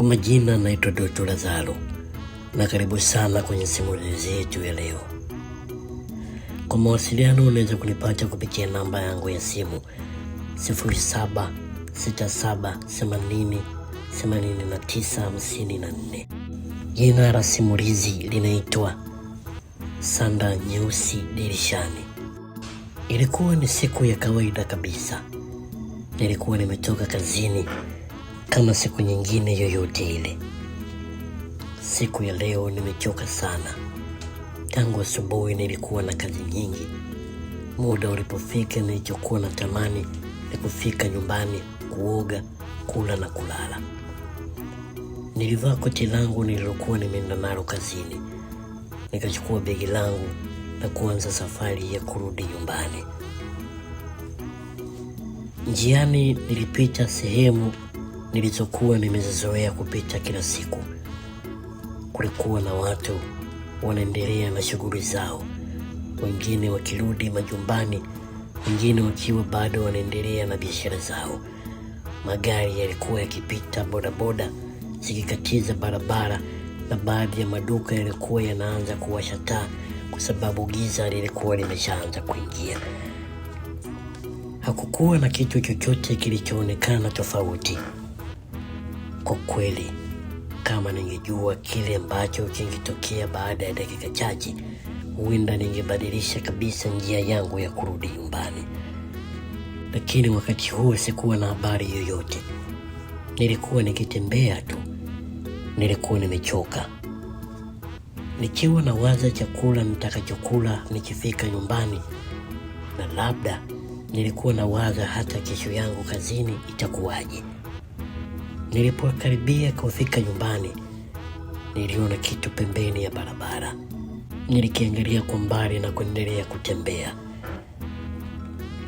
Kwa majina naitwa Dr. Lazaro na karibu sana kwenye simulizi yetu ya leo. Kwa mawasiliano unaweza kunipata kupitia namba yangu ya simu 0767808954. Jina la simulizi linaitwa Sanda Nyeusi Dirishani. Ilikuwa ni siku ya kawaida kabisa. Nilikuwa nimetoka kazini kama siku nyingine yoyote ile. Siku ya leo nimechoka sana. Tangu asubuhi nilikuwa na kazi nyingi. Muda ulipofika nilichokuwa natamani ni kufika nyumbani, kuoga, kula na kulala. Nilivaa koti langu nililokuwa nimeenda nalo kazini. Nikachukua begi langu na kuanza safari ya kurudi nyumbani. Njiani nilipita sehemu nilizokuwa nimezoea kupita kila siku. Kulikuwa na watu wanaendelea na shughuli zao, wengine wakirudi majumbani, wengine wakiwa bado wanaendelea na biashara zao. Magari yalikuwa yakipita, bodaboda zikikatiza barabara, na baadhi ya maduka yalikuwa yanaanza kuwasha taa kwa sababu giza lilikuwa limeshaanza kuingia. Hakukuwa na kitu chochote kilichoonekana tofauti. Kwa kweli, kama ningejua kile ambacho kingetokea baada ya dakika chache, huenda ningebadilisha kabisa njia yangu ya kurudi nyumbani. Lakini wakati huo sikuwa na habari yoyote. Nilikuwa nikitembea tu. Nilikuwa nimechoka. Nikiwa na waza chakula nitakachokula nikifika nyumbani, na labda nilikuwa na waza hata kesho yangu kazini itakuwaje. Nilipokaribia kufika nyumbani, niliona kitu pembeni ya barabara. Nilikiangalia kwa mbali na kuendelea kutembea.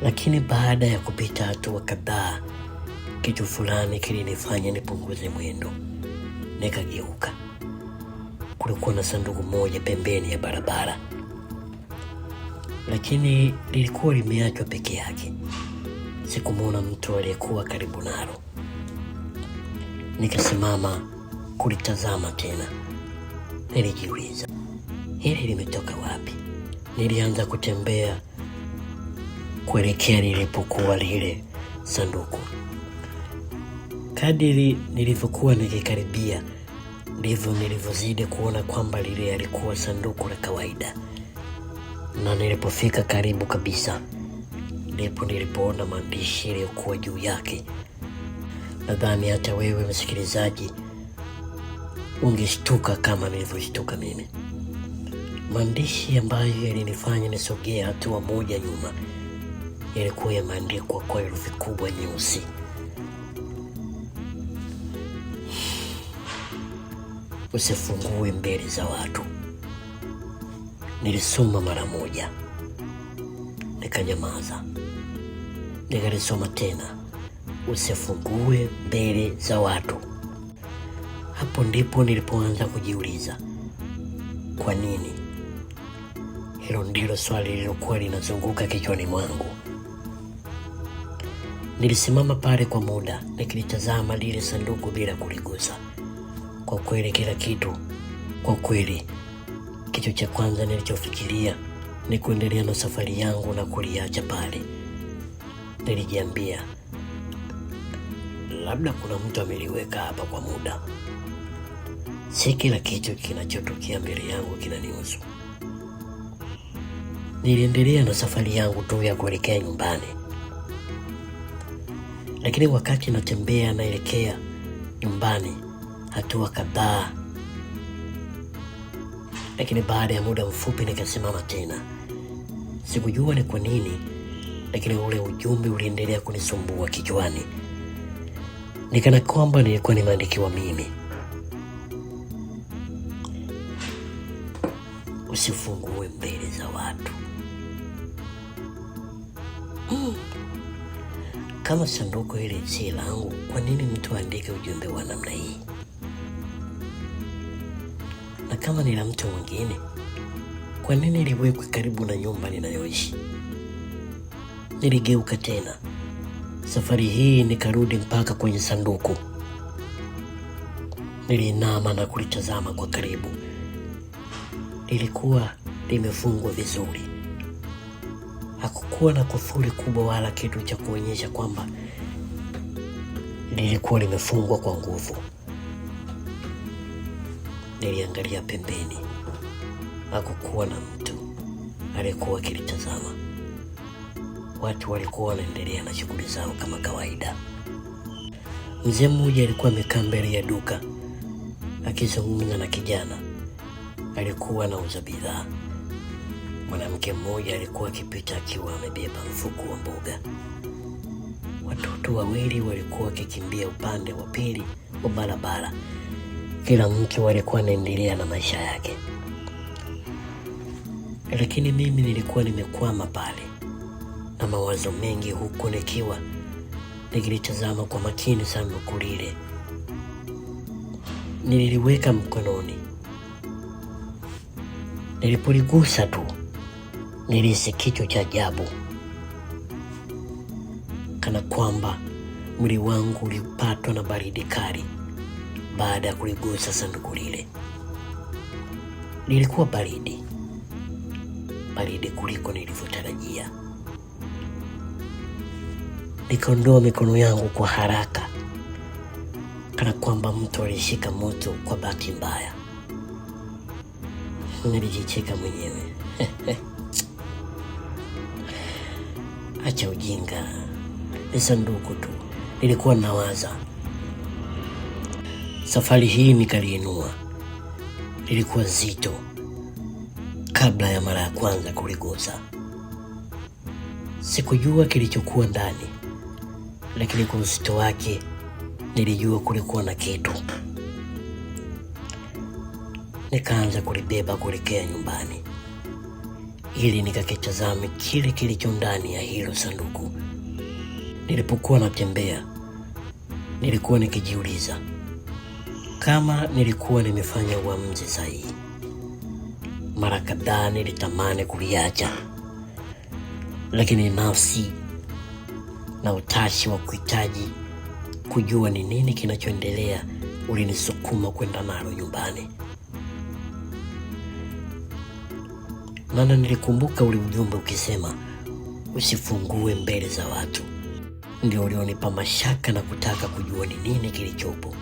Lakini baada ya kupita hatua kadhaa, kitu fulani kilinifanya nipunguze mwendo. Nikageuka. Kulikuwa na sanduku moja pembeni ya barabara, lakini lilikuwa limeachwa peke yake. Sikumwona mtu aliyekuwa karibu nalo. Nikasimama kulitazama tena. Nilijiuliza, hili limetoka wapi? Nilianza kutembea kuelekea lilipokuwa lile sanduku. Kadiri nilivyokuwa nikikaribia, ndivyo nilivyozidi kuona kwamba lile alikuwa sanduku la kawaida. Na nilipofika karibu kabisa, ndipo nilipoona maandishi yaliyokuwa juu yake. Nadhani hata wewe msikilizaji ungeshtuka kama nilivyoshtuka mimi. Maandishi ambayo yalinifanya nisogee hatua moja nyuma yalikuwa yameandikwa kwa herufi kubwa nyeusi. Usifungue mbele za watu. Nilisoma mara moja, nikanyamaza. Nikalisoma tena, usifungue mbele za watu. Hapo ndipo nilipoanza kujiuliza, kwa nini? Hilo ndilo swali lililokuwa linazunguka kichwani mwangu. Nilisimama pale kwa muda nikilitazama lile sanduku bila kuligusa. Kwa kweli, kitu cha kwanza nilichofikiria ni kuendelea na safari yangu na kuliacha pale. Nilijiambia, labda kuna mtu ameliweka hapa kwa muda. Si kila kitu kinachotokea mbele yangu kinanihusu. Niliendelea na safari yangu tu ya kuelekea nyumbani. Lakini wakati natembea naelekea nyumbani hatua kadhaa, lakini baada ya muda mfupi nikasimama tena. Sikujua ni kwa nini, lakini ule ujumbe uliendelea kunisumbua kichwani. Nikana kwamba nilikuwa nimeandikiwa mimi. Usifungue mbele za watu. Kama sanduku hili si langu, kwa nini mtu aandike ujumbe wa namna hii? Na kama ni la mtu mwingine, kwa nini liwekwe karibu na nyumba ninayoishi? Niligeuka tena. Safari hii nikarudi mpaka kwenye sanduku. Nilinama na kulitazama kwa karibu. Lilikuwa limefungwa vizuri. Hakukuwa na kufuli kubwa wala kitu cha kuonyesha kwamba lilikuwa limefungwa kwa nguvu. Niliangalia pembeni. Hakukuwa na mtu aliyekuwa akilitazama. Watu walikuwa wanaendelea na shughuli zao kama kawaida. Mzee mmoja alikuwa amekaa mbele ya duka akizungumza na kijana alikuwa anauza bidhaa. Mwanamke mmoja alikuwa akipita akiwa amebeba mfuko wa mboga. Watoto wawili walikuwa wakikimbia upande wa pili wa barabara. Kila mtu alikuwa anaendelea na maisha yake, lakini mimi nilikuwa nimekwama pale na mawazo mengi, huku nikiwa nikilitazama kwa makini sanduku lile. Nililiweka mkononi. Nilipoligusa tu nilihisi kitu cha ajabu, kana kwamba mwili wangu ulipatwa na baridi kali baada ya kuligusa sanduku lile. Lilikuwa baridi kuliko nilivyotarajia. Nikaondoa mikono yangu kwa haraka, kana kwamba mtu alishika moto kwa bahati mbaya. Nilijicheka mwenyewe. Acha ujinga, ni sanduku tu, nilikuwa nawaza. Safari hii nikaliinua. Lilikuwa zito kabla ya mara ya kwanza kuligusa. Sikujua kilichokuwa ndani, lakini kwa uzito wake nilijua kulikuwa na kitu. Nikaanza kulibeba kuelekea nyumbani ili nikakitazame kile kilicho ndani ya hilo sanduku. Nilipokuwa natembea, nilikuwa nikijiuliza kama nilikuwa nimefanya uamuzi sahihi. Mara kadhaa nilitamani kuliacha, lakini nafsi na utashi wa kuhitaji kujua ni nini kinachoendelea ulinisukuma kwenda nalo nyumbani. Maana nilikumbuka ule ujumbe ukisema usifungue mbele za watu. Ndio ulionipa mashaka na kutaka kujua ni nini kilichopo.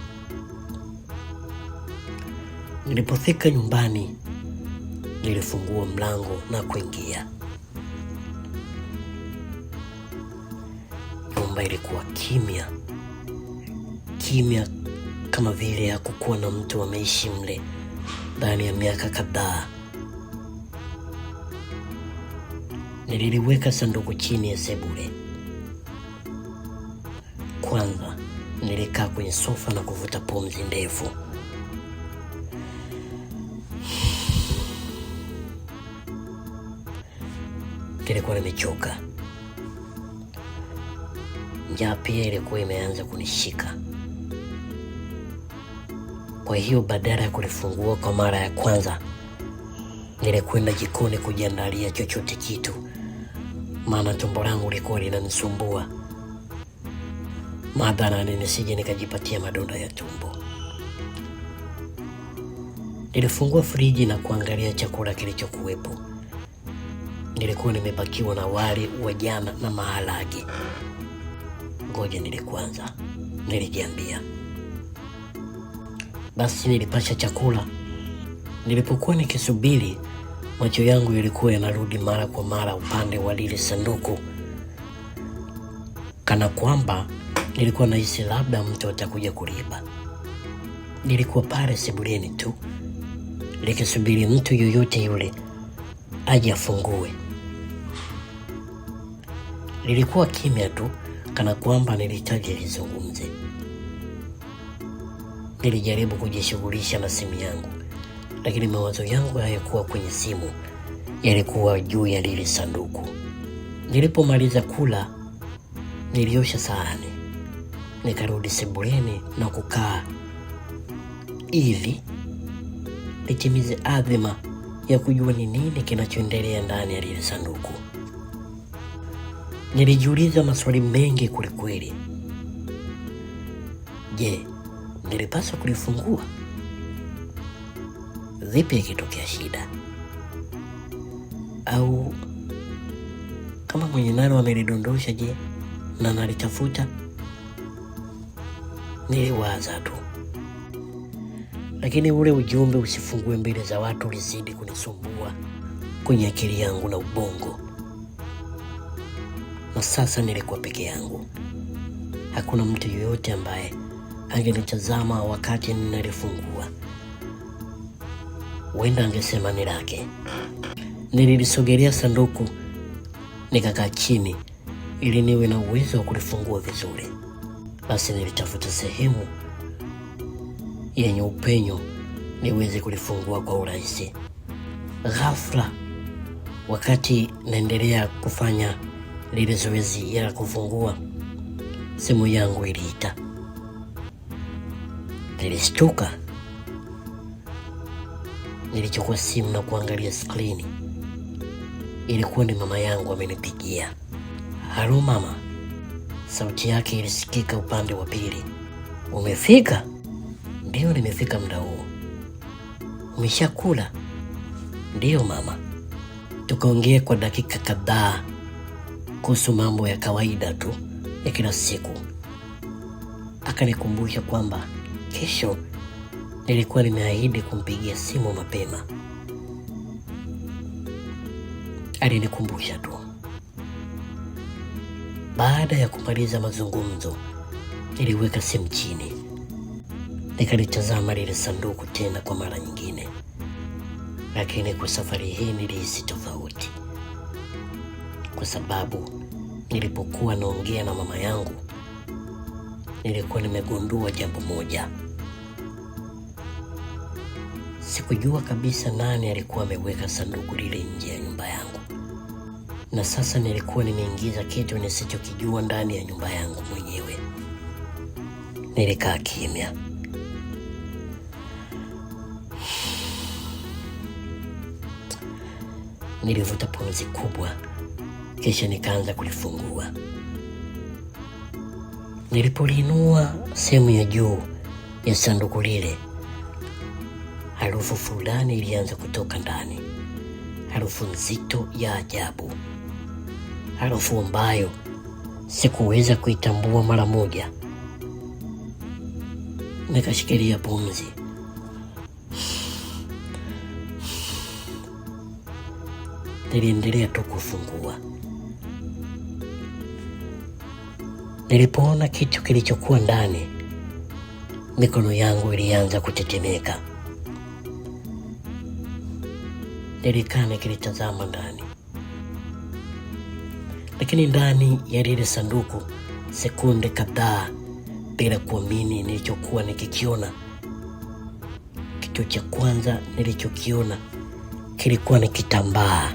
Nilipofika nyumbani, nilifungua mlango na kuingia. Nyumba ilikuwa kimya kama vile hakukuwa na mtu ameishi mle ndani ya miaka kadhaa. Nililiweka sanduku chini ya sebule. Kwanza nilikaa kwenye sofa na kuvuta pumzi ndefu. Nilikuwa nimechoka. Njaa pia ilikuwa imeanza kunishika. Kwa hiyo badala ya kulifungua kwa mara ya kwanza, nilikwenda jikoni kujiandalia chochote kitu, maana tumbo langu lilikuwa linanisumbua. Madhara nisije nikajipatia madonda ya tumbo. Nilifungua friji na kuangalia chakula kilichokuwepo. Nilikuwa nimebakiwa na wali wa jana na maharage. Ngoja nilikuanza, nilijiambia. Basi nilipasha chakula. Nilipokuwa nikisubiri, macho yangu yalikuwa yanarudi mara kwa mara upande wa lile sanduku, kana kwamba nilikuwa nahisi labda mtu atakuja kuliiba. Nilikuwa pale sebuleni tu, nikisubiri mtu yoyote yule aje afungue. Nilikuwa kimya tu, kana kwamba nilihitaji nizungumze. Nilijaribu kujishughulisha na simu yangu, lakini mawazo yangu hayakuwa kwenye simu, yalikuwa juu ya lile sanduku. Nilipomaliza kula, niliosha sahani, nikarudi sebuleni na kukaa ili nitimize adhima ya kujua ni nini kinachoendelea ndani ya lile sanduku. Nilijiuliza maswali mengi kwelikweli. Je, nilipaswa kulifungua. Vipi ikitokea shida? Au kama mwenye nalo amelidondosha, je, na nalitafuta? Niliwaza tu, lakini ule ujumbe usifungue mbele za watu ulizidi kunisumbua kwenye akili yangu na ubongo. Na sasa nilikuwa peke yangu. Hakuna mtu yoyote ambaye angenitazama wakati ninalifungua. Huenda angesema ni lake. Nililisogelea sanduku, nikakaa chini ili niwe na uwezo wa kulifungua vizuri. Basi nilitafuta sehemu yenye upenyo niweze kulifungua kwa urahisi. Ghafla, wakati naendelea kufanya lile zoezi ya kufungua, simu yangu iliita. Nilishtuka. Nilichukua simu na kuangalia skrini. Ilikuwa ni mama yangu amenipigia. Halo mama. Sauti yake ilisikika upande wa pili. Umefika? Ndio, nimefika muda huu. Umeshakula? Ndio mama. Tukaongea kwa dakika kadhaa kuhusu mambo ya kawaida tu ya kila siku. Akanikumbusha kwamba kesho nilikuwa nimeahidi kumpigia simu mapema. Alinikumbusha tu. Baada ya kumaliza mazungumzo, niliweka simu chini. Nikalitazama lile sanduku tena kwa mara nyingine. Lakini kwa safari hii nilihisi tofauti. Kwa sababu nilipokuwa naongea na mama yangu, nilikuwa nimegundua jambo moja. Sikujua kabisa nani alikuwa ameweka sanduku lile nje ya nyumba yangu. Na sasa nilikuwa nimeingiza kitu nisichokijua ndani ya nyumba yangu mwenyewe. Nilikaa kimya. Nilivuta pumzi kubwa, kisha nikaanza kulifungua. Nilipolinua sehemu ya juu ya sanduku lile, harufu fulani ilianza kutoka ndani. Harufu nzito ya ajabu. Harufu ambayo sikuweza kuitambua mara moja. Nikashikilia pumzi. Niliendelea tu kufungua. Nilipoona kitu kilichokuwa ndani, mikono yangu ilianza kutetemeka. Nilikaa nikilitazama ndani. Lakini ndani ya lile sanduku, sekunde kadhaa bila kuamini nilichokuwa nikikiona. Kitu cha kwanza nilichokiona kilikuwa ni kitambaa.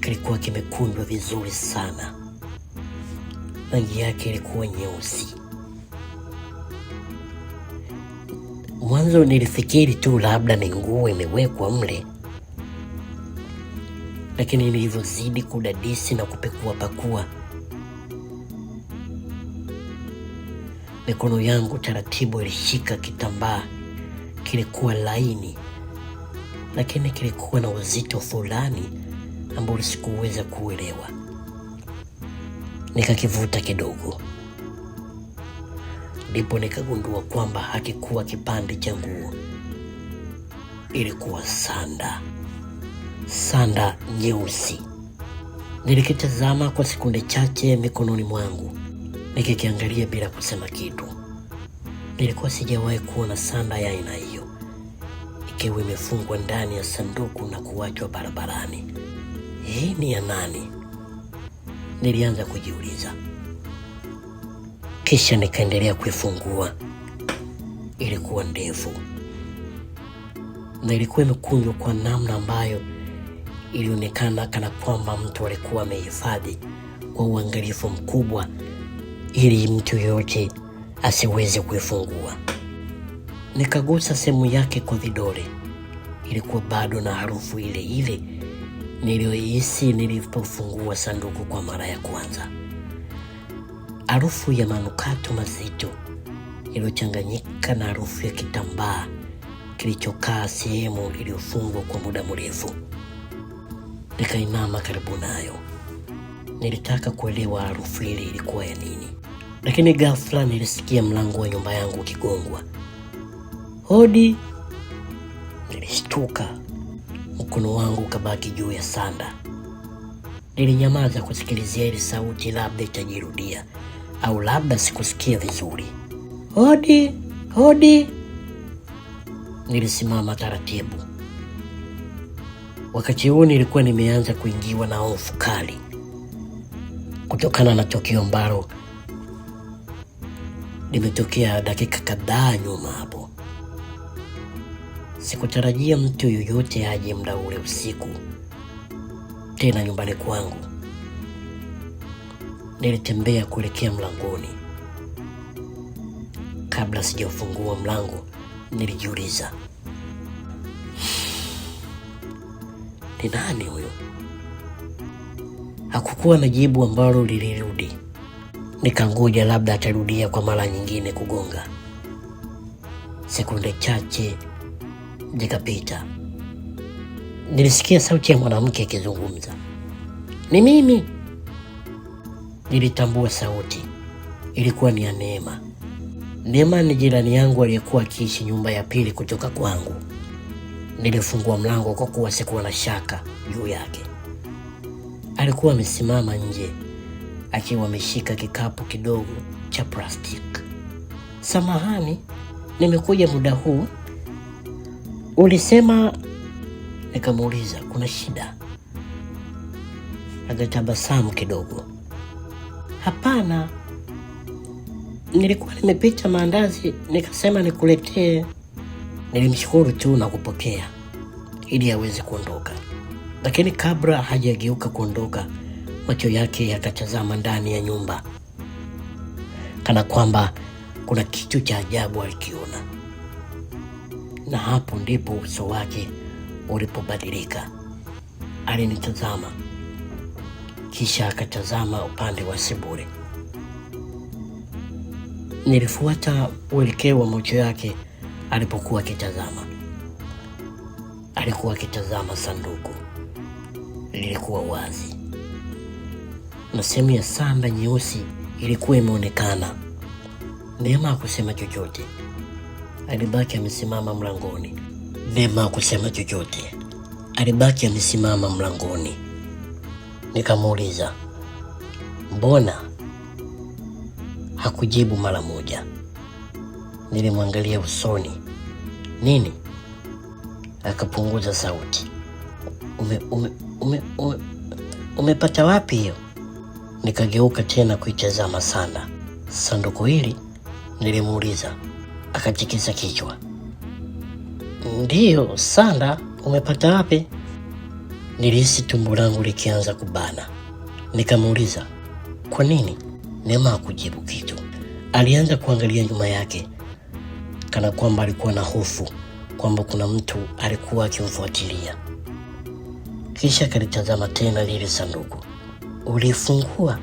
Kilikuwa kimekunjwa vizuri sana. Rangi yake ilikuwa nyeusi. Mwanzo nilifikiri tu labda ni nguo imewekwa mle. Lakini nilivyozidi kudadisi na kupekua pakua, mikono yangu taratibu ilishika kitambaa. Kilikuwa laini, lakini kilikuwa na uzito fulani ambao sikuweza kuelewa. Nikakivuta kidogo. Ndipo nikagundua kwamba hakikuwa kipande cha nguo. Ilikuwa sanda. Sanda nyeusi. Nilikitazama kwa sekunde chache mikononi mwangu, nikikiangalia bila kusema kitu. Nilikuwa sijawahi kuona sanda ya aina hiyo, ikiwa imefungwa ndani ya sanduku na kuachwa barabarani. Hii ni ya nani? Nilianza kujiuliza. Kisha nikaendelea kuifungua. Ilikuwa ndefu na ilikuwa imekunjwa kwa namna ambayo ilionekana kana kwamba mtu alikuwa amehifadhi kwa uangalifu mkubwa ili mtu yoyote asiweze kuifungua. Nikagusa sehemu yake kwa vidole. Ilikuwa bado na harufu ile ile niliyohisi nilipofungua sanduku kwa mara ya kwanza. Harufu ya manukato mazito iliyochanganyika na harufu ya kitambaa kilichokaa sehemu iliyofungwa kwa muda mrefu. Nikainama karibu nayo. Nilitaka kuelewa harufu ile ilikuwa ya nini. Lakini ghafla nilisikia mlango wa nyumba yangu ukigongwa. Hodi! Nilishtuka. Mkono wangu ukabaki juu ya sanda. Nilinyamaza kusikilizia ile sauti, labda itajirudia au labda sikusikia vizuri. Hodi! Hodi! Nilisimama taratibu. Wakati huo nilikuwa nimeanza kuingiwa na hofu kali kutokana na tukio ambalo limetokea dakika kadhaa nyuma hapo. Sikutarajia mtu yoyote aje muda ule usiku, tena nyumbani kwangu. Nilitembea kuelekea mlangoni. Kabla sijafungua mlango, nilijiuliza, ni nani huyo? Hakukuwa na jibu ambalo lilirudi. Nikangoja labda atarudia kwa mara nyingine kugonga. Sekunde chache zikapita. Nilisikia sauti ya mwanamke ikizungumza. Ni mimi. Nilitambua sauti. Ilikuwa ni ya Neema. Neema ni jirani yangu aliyekuwa akiishi nyumba ya pili kutoka kwangu. Nilifungua mlango kwa kuwa sikuwa na shaka juu yake. Alikuwa amesimama nje akiwa ameshika kikapu kidogo cha plastiki. Samahani, nimekuja muda huu. Ulisema? Nikamuuliza, kuna shida? Akatabasamu kidogo. Hapana, nilikuwa nimepita maandazi nikasema nikuletee. Nilimshukuru tu na kupokea ili aweze kuondoka. Lakini kabla hajageuka kuondoka, macho yake yakatazama ndani ya nyumba, kana kwamba kuna kitu cha ajabu alikiona. Na hapo ndipo uso wake ulipobadilika. Alinitazama, kisha akatazama upande wa sebule. Nilifuata uelekeo wa macho yake alipokuwa akitazama. Alikuwa akitazama sanduku. Lilikuwa wazi na sehemu ya sanda nyeusi ilikuwa imeonekana. Neema hakusema chochote. Alibaki amesimama mlangoni. Neema hakusema chochote. Alibaki amesimama mlangoni. Nikamuuliza, mbona? Hakujibu mara moja. Nilimwangalia usoni. Nini? Akapunguza sauti. Umepata wapi hiyo? Nikageuka tena kuitazama sanda. Sanduku hili? Nilimuuliza. Akatikisa kichwa. Ndiyo, sanda. Umepata wapi? Nilihisi tumbo langu likianza kubana. Nikamuuliza, kwa nini? Neema hakujibu kitu. Alianza kuangalia nyuma yake kana kwamba alikuwa na hofu kwamba kuna mtu alikuwa akimfuatilia. Kisha akalitazama tena lile sanduku. Ulifungua?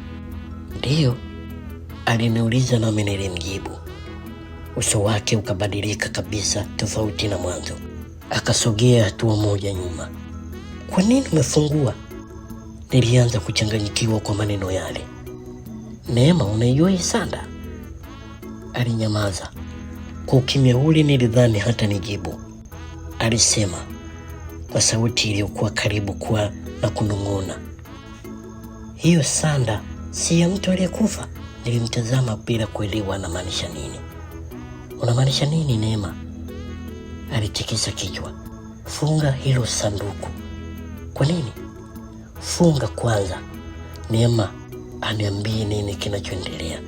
Ndiyo, aliniuliza nami nilimjibu. Uso wake ukabadilika kabisa, tofauti na mwanzo. Akasogea hatua moja nyuma. Kwa nini umefungua? Nilianza kuchanganyikiwa kwa maneno yale. Neema, unaijua hii sanda? Alinyamaza. Kwa ukimya ule nilidhani hata nijibu. Alisema kwa sauti iliyokuwa karibu kuwa na kunung'una, hiyo sanda si ya mtu aliyekufa? Nilimtazama bila kuelewa anamaanisha nini. Unamaanisha nini Neema? Alitikisa kichwa. Funga hilo sanduku. Kwa nini? Funga kwanza. Neema aniambie nini kinachoendelea.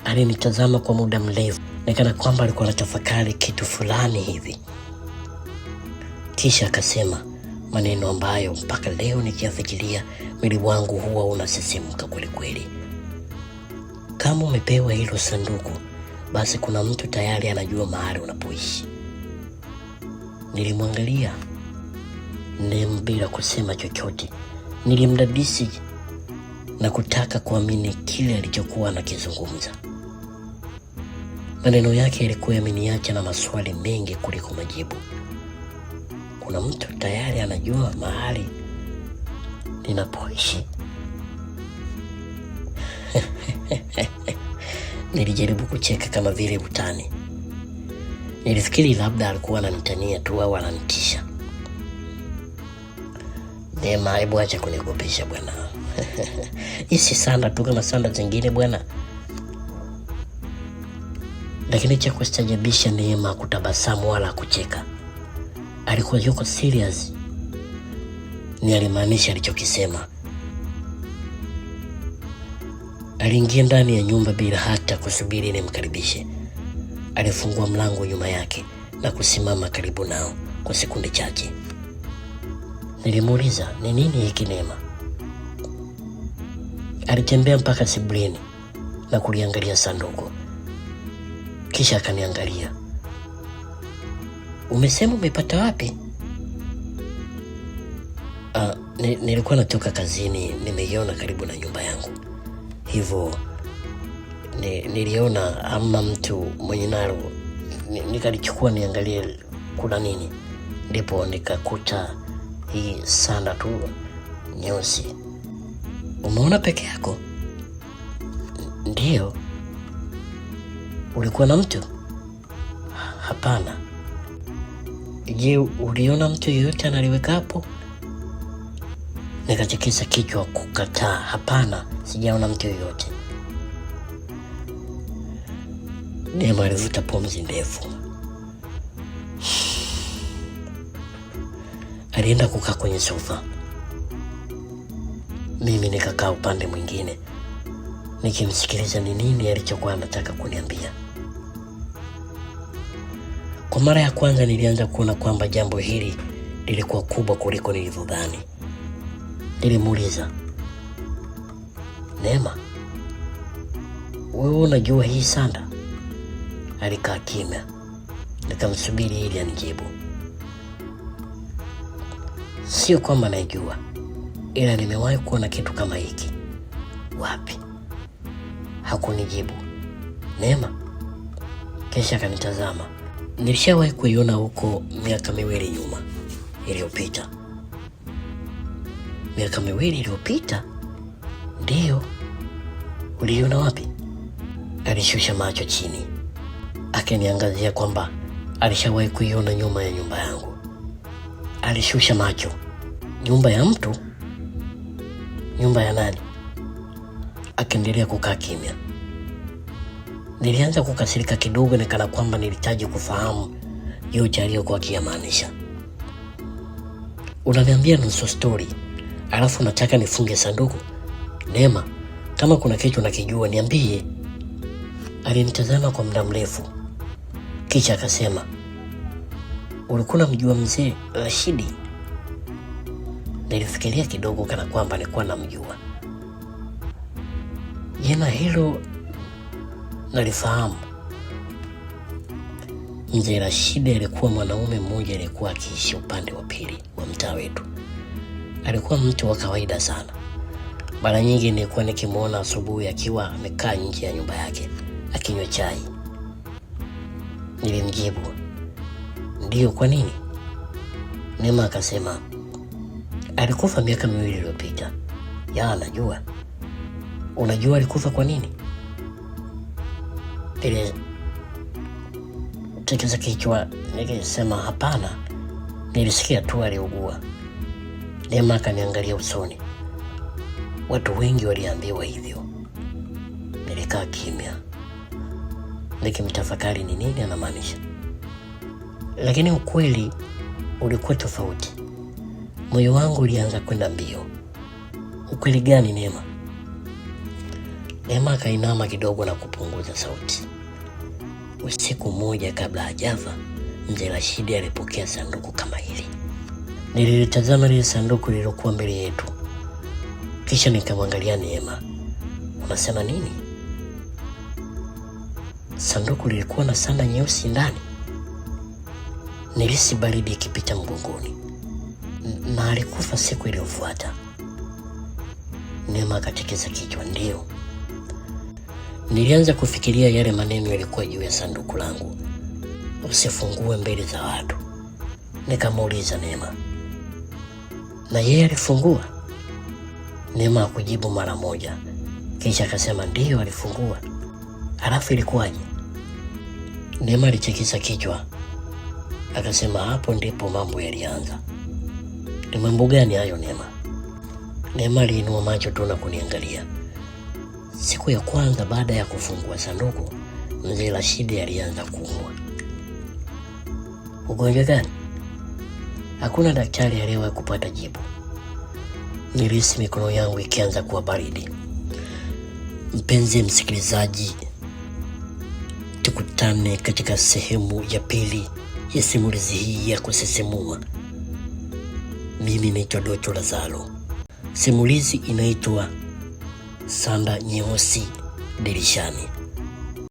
Alinitazama kwa muda mrefu, nikana kwamba alikuwa anatafakari kitu fulani hivi. Kisha akasema maneno ambayo mpaka leo nikiyafikiria mwili wangu huwa unasisimka kweli kweli. Kama umepewa hilo sanduku, basi kuna mtu tayari anajua mahali unapoishi. Nilimwangalia Neema bila kusema chochote. Nilimdadisi na kutaka kuamini kile alichokuwa anakizungumza. Maneno yake yalikuwa yameniacha na maswali mengi kuliko majibu. Kuna mtu tayari anajua mahali ninapoishi? Nilijaribu kucheka kama vile utani. Nilifikiri labda alikuwa ananitania tu au ananitisha. Neema, hebu acha kunigopesha bwana. Hisi sanda tu kama sanda zingine bwana. Lakini cha kustajabisha, Neema kutabasamu wala kucheka. Alikuwa yuko serious. Ni alimaanisha alichokisema. Aliingia ndani ya nyumba bila hata kusubiri nimkaribishe. Alifungua mlango nyuma yake na kusimama karibu nao kwa sekunde chache. Nilimuuliza, ni nini hiki Neema? Alitembea mpaka sebuleni na kuliangalia sanduku. Kisha akaniangalia. Umesema umepata wapi? Nilikuwa natoka kazini, nimeiona karibu na nyumba yangu. Hivyo niliona ama mtu mwenye nalo, nikalichukua niangalie kuna nini. Ndipo nikakuta hii sanda tu nyeusi. Umeona peke yako? Ndiyo. Ulikuwa na mtu? Hapana. Je, uliona mtu yeyote analiweka hapo? Nikatikisa kichwa kukataa. Hapana, sijaona mtu yeyote. Neema alivuta pumzi ndefu. Alienda kukaa kwenye sofa. Mimi nikakaa upande mwingine nikimsikiliza ni nini alichokuwa anataka kuniambia. Kwa mara ya kwanza nilianza kuona kwamba jambo hili lilikuwa kubwa kuliko nilivyodhani. Nilimuuliza, Neema, wewe unajua hii sanda? Alikaa kimya. Nikamsubiri ili anijibu. Sio kwamba naijua, ila nimewahi kuona kitu kama hiki. Wapi? Hakunijibu. Neema kisha akanitazama. Nilishawahi kuiona huko miaka 2 nyuma iliyopita. Miaka 2 iliyopita? Ndiyo. Uliona wapi? Alishusha macho chini akiniangazia kwamba alishawahi kuiona nyuma ya nyumba yangu. Alishusha macho. Nyumba ya mtu? Nyumba ya nani? Akaendelea kukaa kimya. Nilianza kukasirika kidogo, nikana kwamba nilihitaji kufahamu yote aliyokuwa akiyamaanisha. Unaniambia nusu story, alafu nataka nifunge sanduku? Neema, kama kuna kitu nakijua niambie. Alinitazama kwa muda mrefu. Kisha akasema, ulikuwa unamjua mzee Rashidi? Nilifikiria kidogo kana kwamba nilikuwa namjua. Jina hilo nalifahamu. Mzee Rashidi alikuwa mwanaume mmoja aliyekuwa akiishi upande wa pili wa mtaa wetu. Alikuwa mtu wa kawaida sana. Mara nyingi nilikuwa nikimuona asubuhi akiwa amekaa nje ya nyumba yake akinywa chai. Nilimjibu, ndiyo, kwa nini? Neema akasema, alikufa miaka 2 iliyopita. Ya, najua. Unajua alikufa kwa nini? Tekeza kichwa nikisema hapana, nilisikia tu aliugua. Neema akaniangalia usoni. Watu wengi waliambiwa hivyo. Nilikaa kimya nikimtafakari ni nini anamaanisha. Lakini ukweli ulikuwa tofauti. Moyo wangu ulianza kwenda mbio. Ukweli gani Neema? Neema akainama kidogo na kupunguza sauti. Usiku mmoja kabla hajafa, mzee Rashidi alipokea sanduku kama hili. Nilitazama lile sanduku lililokuwa mbele yetu. Kisha nikamwangalia Neema. Unasema nini? Sanduku lilikuwa na sanda nyeusi ndani. Nilihisi baridi ikipita mgongoni. Na alikufa siku iliyofuata. Neema akatikisa kichwa. Ndio. Nilianza kufikiria yale maneno yalikuwa juu ya sanduku langu, usifungue mbele za watu. Nikamuuliza Neema, na yeye alifungua? Neema hakujibu mara moja, kisha akasema ndiyo alifungua. Halafu ilikuwaje? Neema alitikisa kichwa, akasema hapo ndipo mambo yalianza. Ni mambo gani hayo Neema? Neema aliinua macho tu na kuniangalia. Siku ya kwanza baada ya kufungua sanduku, mzee Rashidi alianza kuumwa. Ugonjwa gani? Hakuna daktari aliyewahi kupata jibu. Nilihisi mikono yangu ikianza kuwa baridi. Mpenzi msikilizaji, tukutane katika sehemu ya pili ya simulizi hii ya kusisimua. Mimi naitwa Doto Lazaro. Simulizi inaitwa Sanda Nyeusi Dirishani.